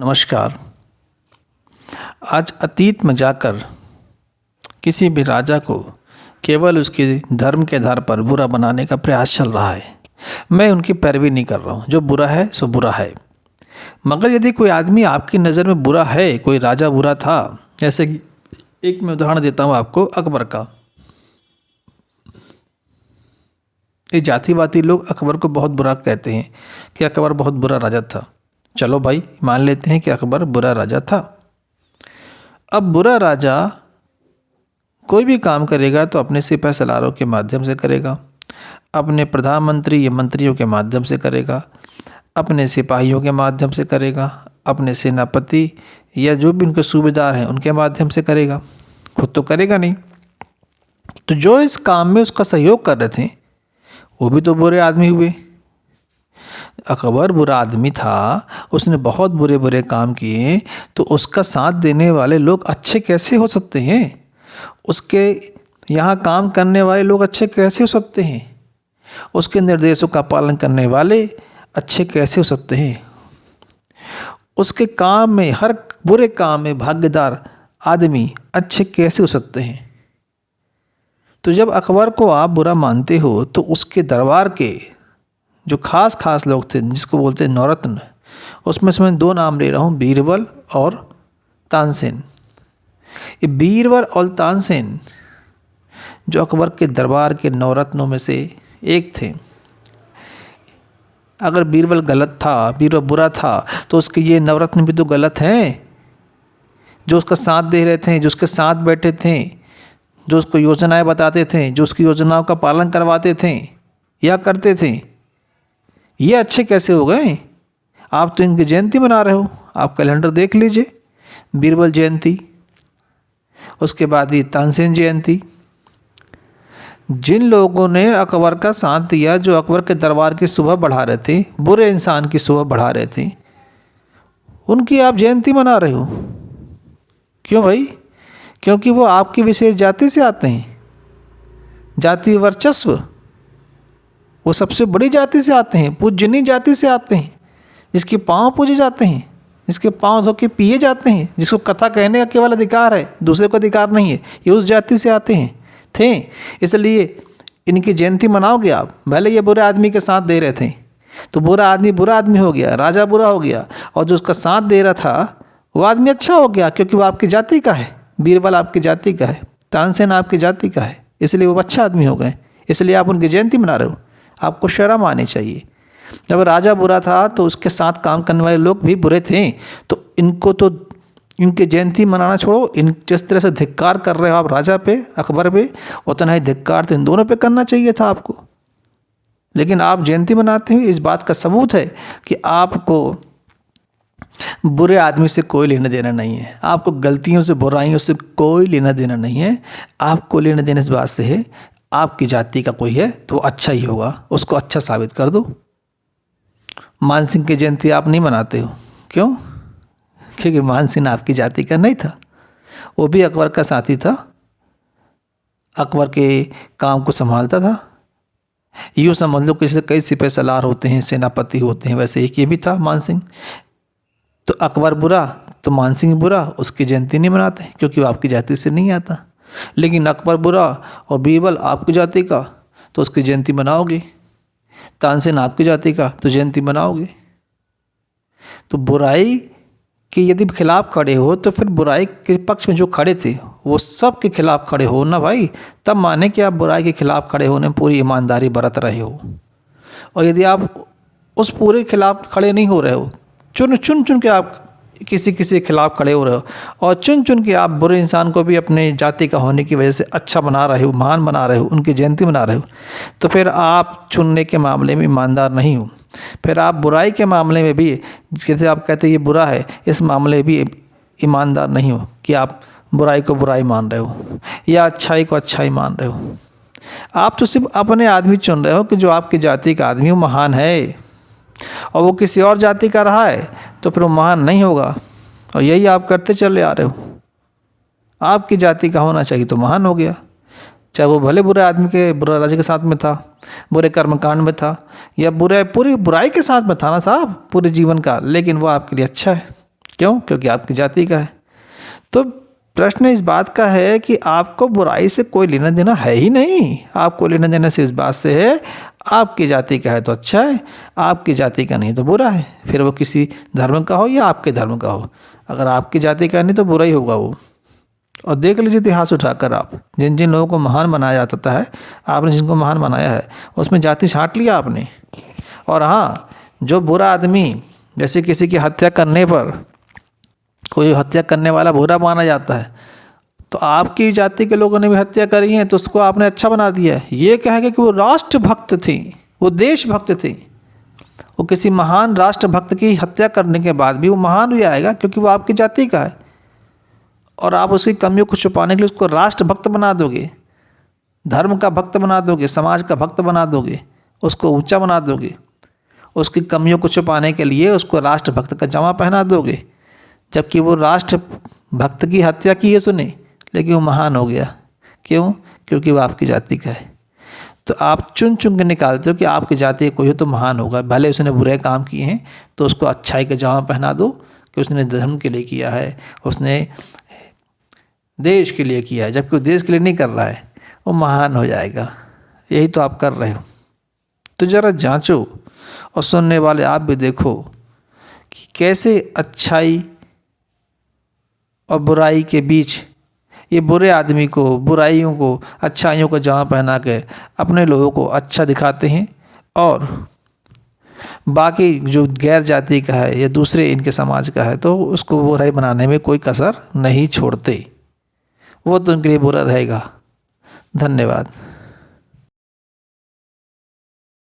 नमस्कार। आज अतीत में जाकर किसी भी राजा को केवल उसके धर्म के आधार पर बुरा बनाने का प्रयास चल रहा है। मैं उनकी पैरवी नहीं कर रहा हूँ। जो बुरा है सो बुरा है। मगर यदि कोई आदमी आपकी नज़र में बुरा है, कोई राजा बुरा था, जैसे कि एक मैं उदाहरण देता हूँ आपको अकबर का। ये जातिवादी लोग अकबर को बहुत बुरा कहते हैं कि अकबर बहुत बुरा राजा था। चलो भाई, मान लेते हैं कि अकबर बुरा राजा था। अब बुरा राजा कोई भी काम करेगा तो अपने सिपह सलारों के माध्यम से करेगा, अपने प्रधानमंत्री या मंत्रियों के माध्यम से करेगा, अपने सिपाहियों के माध्यम से करेगा, अपने सेनापति या जो भी उनके सूबेदार हैं उनके माध्यम से करेगा। खुद तो करेगा नहीं। तो जो इस काम में उसका सहयोग कर रहे थे वो भी तो बुरे आदमी हुए। अकबर बुरा आदमी था, उसने बहुत बुरे बुरे काम किए, तो उसका साथ देने वाले लोग अच्छे कैसे हो सकते हैं? उसके यहाँ काम करने वाले लोग अच्छे कैसे हो सकते हैं? उसके निर्देशों का पालन करने वाले अच्छे कैसे हो सकते हैं? उसके काम में, हर बुरे काम में भागीदार आदमी अच्छे कैसे हो सकते हैं? तो जब अकबर को आप बुरा मानते हो तो उसके दरबार के जो खास लोग थे, जिसको बोलते हैं नौरत्न, उसमें से मैं दो नाम ले रहा हूँ, बीरबल और तानसेन। ये बीरबल और तानसेन जो अकबर के दरबार के नौरत्नों में से एक थे। अगर बीरबल गलत था, बीरबल बुरा था, तो उसके ये नवरत्न भी तो गलत हैं। जो उसका साथ दे रहे थे, जो उसके साथ बैठे थे, जो उसको योजनाएं बताते थे, जो उसकी योजनाओं का पालन करवाते थे या करते थे, ये अच्छे कैसे हो गए? आप तो इनकी जयंती मना रहे हो। आप कैलेंडर देख लीजिए, बीरबल जयंती, उसके बाद ये तानसेन जयंती। जिन लोगों ने अकबर का साथ दिया, जो अकबर के दरबार की शोभा बढ़ा रहे थे, बुरे इंसान की शोभा बढ़ा रहे थे, उनकी आप जयंती मना रहे हो। क्यों भाई? क्योंकि वो आपकी विशेष जाति से आते हैं। जाति वर्चस्व, वो सबसे बड़ी जाति से आते हैं, पूजनीय जाति से आते हैं, जिसके पाँव पूजे जाते हैं, जिसके पाँव धो के पिए जाते हैं, जिसको कथा कहने का केवल अधिकार है, दूसरे को अधिकार नहीं है, ये उस जाति से आते हैं थे। इसलिए इनकी जयंती मनाओगे आप। भले ये बुरे आदमी के साथ दे रहे थे, तो बुरा आदमी हो गया, राजा बुरा हो गया, और जो उसका साथ दे रहा था वो आदमी अच्छा हो गया, क्योंकि वो आपकी जाति का है। बीरबल आपकी जाति का है, तानसेन आपकी जाति का है, इसलिए वो अच्छा आदमी हो गए। इसलिए आप उनकी जयंती मना रहे हो। आपको शर्म आनी चाहिए। जब राजा बुरा था तो उसके साथ काम करने वाले लोग भी बुरे थे, तो इनको तो इनकी जयंती मनाना छोड़ो। इन जिस तरह से धिक्कार कर रहे हो आप राजा पे, अकबर पे, उतना ही धिक्कार तो इन दोनों पे करना चाहिए था आपको। लेकिन आप जयंती मनाते हो। इस बात का सबूत है कि आपको बुरे आदमी से कोई लेना देना नहीं है। आपको गलतियों से, बुराइयों से कोई लेना देना नहीं है। आपको लेना देना इस बात से है, आपकी जाति का कोई है तो अच्छा ही होगा, उसको अच्छा साबित कर दो। मान सिंह की जयंती आप नहीं मनाते हो, क्यों? क्योंकि मान सिंह आपकी जाति का नहीं था। वो भी अकबर का साथी था, अकबर के काम को संभालता था। यूँ समझ लो कि जैसे कई सिपह सलार होते हैं, सेनापति होते हैं, वैसे एक ये भी था मान सिंह। तो अकबर बुरा तो मान सिंह बुरा, उसकी जयंती नहीं मनाते क्योंकि वो आपकी जाति से नहीं आता। लेकिन अकबर बुरा और बीरबल आपकी जाति का, तो उसकी जयंती मनाओगे। तानसेन आपकी जाति का, तो जयंती मनाओगे। तो बुराई के यदि खिलाफ खड़े हो तो फिर बुराई के पक्ष में जो खड़े थे वो सब के खिलाफ खड़े हो ना भाई, तब माने कि आप बुराई के खिलाफ खड़े होने में पूरी ईमानदारी बरत रहे हो। और यदि आप उस पूरे खिलाफ खड़े नहीं हो रहे हो, चुन के आप किसी के खिलाफ खड़े हो रहे हो, और चुन के आप बुरे इंसान को भी अपने जाति का होने की वजह से अच्छा बना रहे हो, महान बना रहे हो, उनकी जयंती बना रहे हो, तो फिर आप चुनने के मामले में ईमानदार नहीं हो। फिर आप बुराई के मामले में भी, जैसे आप कहते हैं ये बुरा है, इस मामले में भी ईमानदार नहीं हो कि आप बुराई को बुराई मान रहे हो या अच्छाई को अच्छाई मान रहे हो। आप तो सिर्फ अपने आदमी चुन रहे हो कि जो आपकी जाति का आदमी वो महान है, और वो किसी और जाति का रहा है तो फिर वो महान नहीं होगा। और यही आप करते चले आ रहे हो। आपकी जाति का होना चाहिए तो महान हो गया, चाहे वो भले बुरे आदमी के, बुरा राजा के साथ में था, बुरे कर्मकांड में था, या पूरी बुराई के साथ में था ना साहब पूरे जीवन का, लेकिन वो आपके लिए अच्छा है। क्यों? क्योंकि आपकी जाति का है। तो प्रश्न इस बात का है कि आपको बुराई से कोई लेना देना है ही नहीं। आपको लेना देना सिर्फ इस बात से है, आपकी जाति का है तो अच्छा है, आपकी जाति का नहीं तो बुरा है। फिर वो किसी धर्म का हो या आपके धर्म का हो, अगर आपकी जाति का नहीं तो बुरा ही होगा वो। और देख लीजिए इतिहास उठाकर आप, जिन जिन लोगों को महान बनाया जाता है, आपने जिनको महान बनाया है उसमें जाति छांट लिया आपने। और हाँ, जो बुरा आदमी, जैसे किसी की हत्या करने पर कोई हत्या करने वाला बुरा माना जाता है, तो आपकी जाति के लोगों ने भी हत्या करी है तो उसको आपने अच्छा बना दिया है। ये कहेगा कि वो राष्ट्रभक्त थी, वो देशभक्त थी। वो किसी महान राष्ट्रभक्त की हत्या करने के बाद भी वो महान हो जाएगा क्योंकि वो आपकी जाति का है। और आप उसकी कमियों को छुपाने के लिए उसको राष्ट्रभक्त बना दोगे, धर्म का भक्त बना दोगे, समाज का भक्त बना दोगे, उसको ऊंचा बना दोगे। उसकी कमियों को छुपाने के लिए उसको राष्ट्रभक्त का जामा पहना दोगे, जबकि वो राष्ट्रभक्त की हत्या की है उसने, लेकिन वो महान हो गया। क्यों? क्योंकि वो आपकी जाति का है। तो आप चुन चुन के निकालते हो कि आपकी जाति का कोई हो तो महान होगा। भले उसने बुरे काम किए हैं तो उसको अच्छाई का जामा पहना दो कि उसने धर्म के लिए किया है, उसने देश के लिए किया है, जबकि वो देश के लिए नहीं कर रहा है, वो महान हो जाएगा। यही तो आप कर रहे हो। तो ज़रा जांचो, और सुनने वाले आप भी देखो कि कैसे अच्छाई और बुराई के बीच ये बुरे आदमी को, बुराइयों को अच्छाइयों का जामा पहना के अपने लोगों को अच्छा दिखाते हैं, और बाकी जो गैर जाति का है या दूसरे इनके समाज का है तो उसको बुराई बनाने में कोई कसर नहीं छोड़ते। वो तो उनके लिए बुरा रहेगा। धन्यवाद।